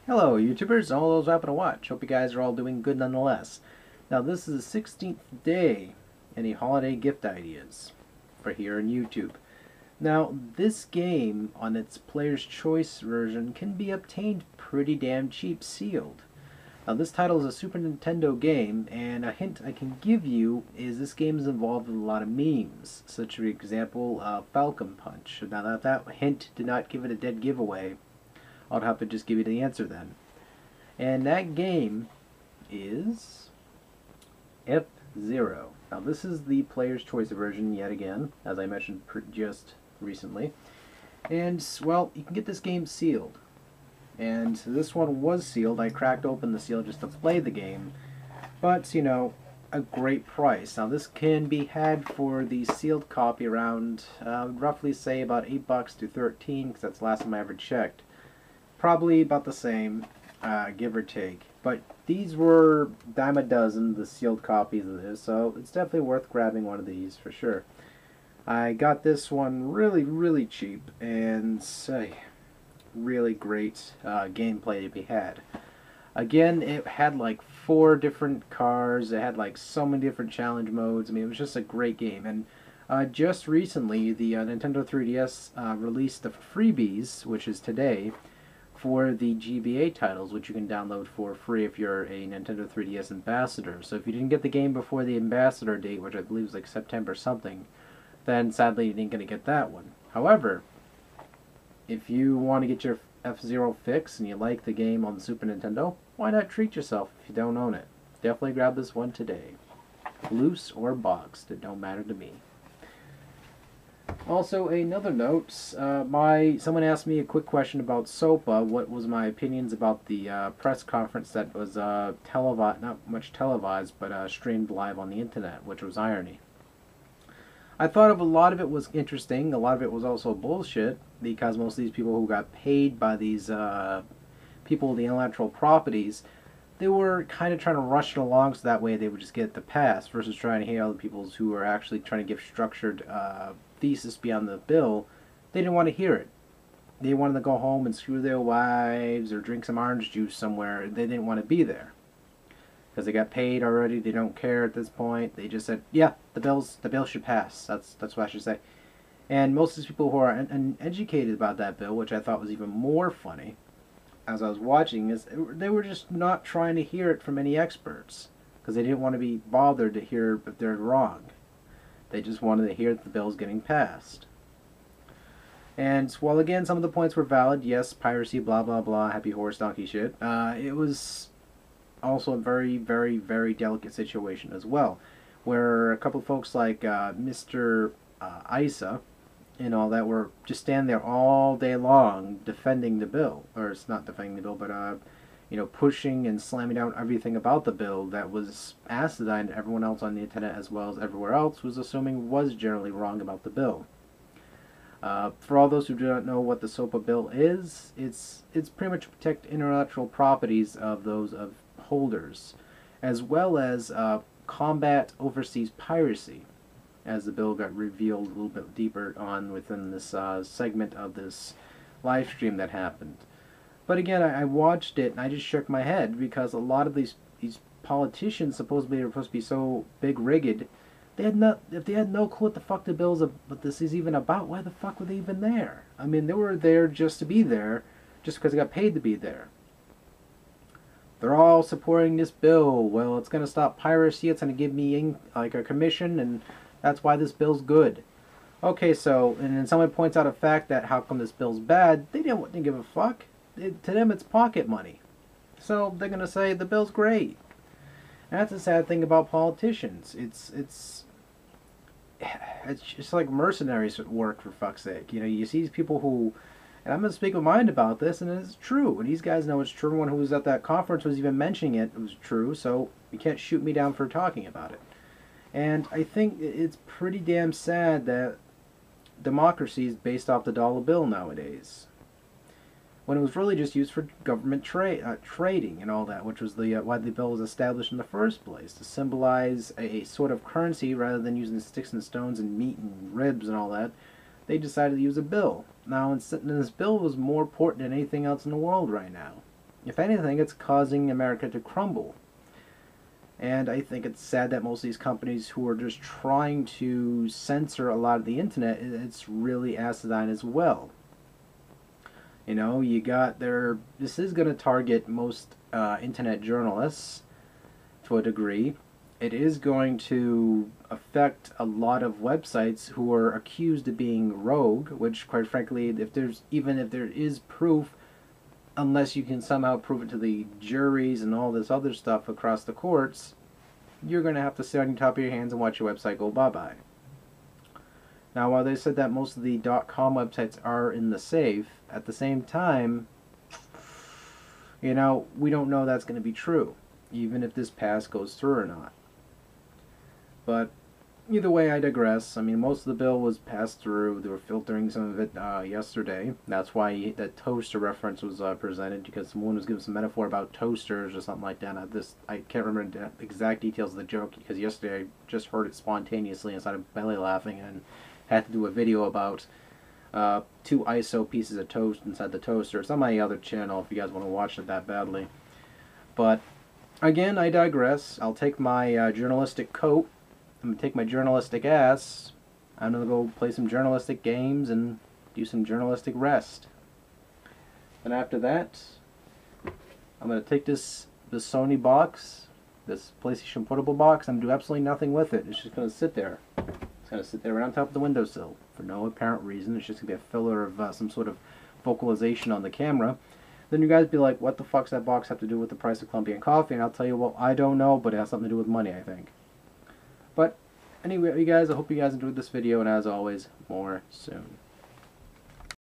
Hello, YouTubers, all those happen to watch. Hope you guys are all doing good nonetheless. Now, this is the 16th day in the holiday gift ideas for here on YouTube. Now, this game, on its Player's Choice version, can be obtained pretty damn cheap sealed. Now, this title is a Super Nintendo game, and a hint I can give you is this game is involved with a lot of memes, such for example, Falcon Punch. Now, that hint did not give it a dead giveaway, I'll have to just give you the answer then. And that game is F-Zero. Now this is the Player's Choice version yet again, as I mentioned just recently. And, well, you can get this game sealed. And this one was sealed. I cracked open the seal just to play the game. But, you know, a great price. Now this can be had for the sealed copy around, roughly say about $8 to $13, because that's the last time I ever checked. Probably about the same, give or take. But these were dime a dozen, the sealed copies of this, so it's definitely worth grabbing one of these for sure. I got this one really cheap, and really great gameplay to be had. Again, it had like 4 different cars, it had like so many different challenge modes. I mean, it was just a great game. And just recently, the Nintendo 3DS released the freebies, which is today, for the GBA titles, which you can download for free if you're a Nintendo 3DS ambassador. So if you didn't get the game before the ambassador date, which I believe is like September something, then sadly you didn't get to get that one. However, if you want to get your F-Zero fix and you like the game on the Super Nintendo, why not treat yourself if you don't own it? Definitely grab this one today. Loose or boxed, it don't matter to me. Also, another note, someone asked me a quick question about Sopa. What was my opinions about the press conference that was televised, not much televised, but streamed live on the internet, which was irony. I thought a lot of it was interesting. A lot of it was also bullshit, because most of these people who got paid by these people with the intellectual properties, they were kind of trying to rush it along so that way they would just get the pass, versus trying to hear other people who were actually trying to give structured thesis beyond the bill. They didn't want to hear it. They wanted to go home and screw their wives or drink some orange juice somewhere. They didn't want to be there because they got paid already. They don't care at this point. They just said, "Yeah, the bill should pass." That's what I should say. And most of these people who are uneducated about that bill, which I thought was even more funny, as I was watching, is they were just not trying to hear it from any experts because they didn't want to be bothered to hear if they're wrong. They just wanted to hear that the bill's getting passed. And while again some of the points were valid, yes, piracy, blah blah blah, happy horse donkey shit, it was also a very delicate situation as well, where a couple of folks like Mr. Isa and all that were just standing there all day long defending the bill, or it's not defending the bill, but you know, pushing and slamming down everything about the bill that was acidine to everyone else on the internet, as well as everywhere else was assuming was generally wrong about the bill. For all those who do not know what the SOPA bill is, it's pretty much to protect intellectual properties of those of holders, as well as combat overseas piracy, as the bill got revealed a little bit deeper on within this segment of this live stream that happened. But again, I watched it and I just shook my head, because a lot of these politicians supposedly are supposed to be so big-rigged, if they had no clue what the fuck the bill's what this is even about, why the fuck were they even there? I mean, they were there just to be there, just because they got paid to be there. They're all supporting this bill. Well, it's going to stop piracy, it's going to give me like a commission, and that's why this bill's good. Okay, so, and then someone points out a fact that how come this bill's bad, they didn't give a fuck. To them it's pocket money. So they're going to say the bill's great. And that's the sad thing about politicians. It's just like mercenaries at work, for fuck's sake. You know, you see these people who, and I'm going to speak my mind about this, and it's true. And these guys know it's true. Everyone who was at that conference was even mentioning it. It was true, so you can't shoot me down for talking about it. And I think it's pretty damn sad that democracy is based off the dollar bill nowadays, when it was really just used for government trading and all that, which was the why the bill was established in the first place, to symbolize a sort of currency rather than using sticks and stones and meat and ribs and all that. They decided to use a bill. Now, this bill was more important than anything else in the world right now. If anything, it's causing America to crumble. And I think it's sad that most of these companies who are just trying to censor a lot of the internet, it's really acidine as well. You know, you got their, this is going to target most internet journalists to a degree. It is going to affect a lot of websites who are accused of being rogue, which quite frankly, even if there is proof, unless you can somehow prove it to the juries and all this other stuff across the courts, you're going to have to sit on top of your hands and watch your website go bye-bye. Now, while they said that most of the .com websites are in the safe, at the same time, you know, we don't know that's going to be true, even if this pass goes through or not. But either way, I digress. I mean, most of the bill was passed through. They were filtering some of it yesterday. That's why that toaster reference was presented, because someone was giving some metaphor about toasters or something like that. I can't remember the exact details of the joke, because yesterday I just heard it spontaneously and started belly laughing and had to do a video about 2 ISO pieces of toast inside the toaster. It's on my other channel if you guys want to watch it that badly. But again, I digress. I'll take my journalistic coat. I'm going to take my journalistic ass. I'm going to go play some journalistic games and do some journalistic rest. And after that, I'm going to take this Sony box, this PlayStation Portable box. I'm going to do absolutely nothing with it. It's just going to sit there. It's going to sit there right on top of the windowsill for no apparent reason. It's just going to be a filler of some sort of vocalization on the camera. Then you guys be like, what the fuck's that box have to do with the price of Colombian coffee? And I'll tell you, well, I don't know, but it has something to do with money, I think. But anyway, you guys, I hope you guys enjoyed this video, and as always, more soon.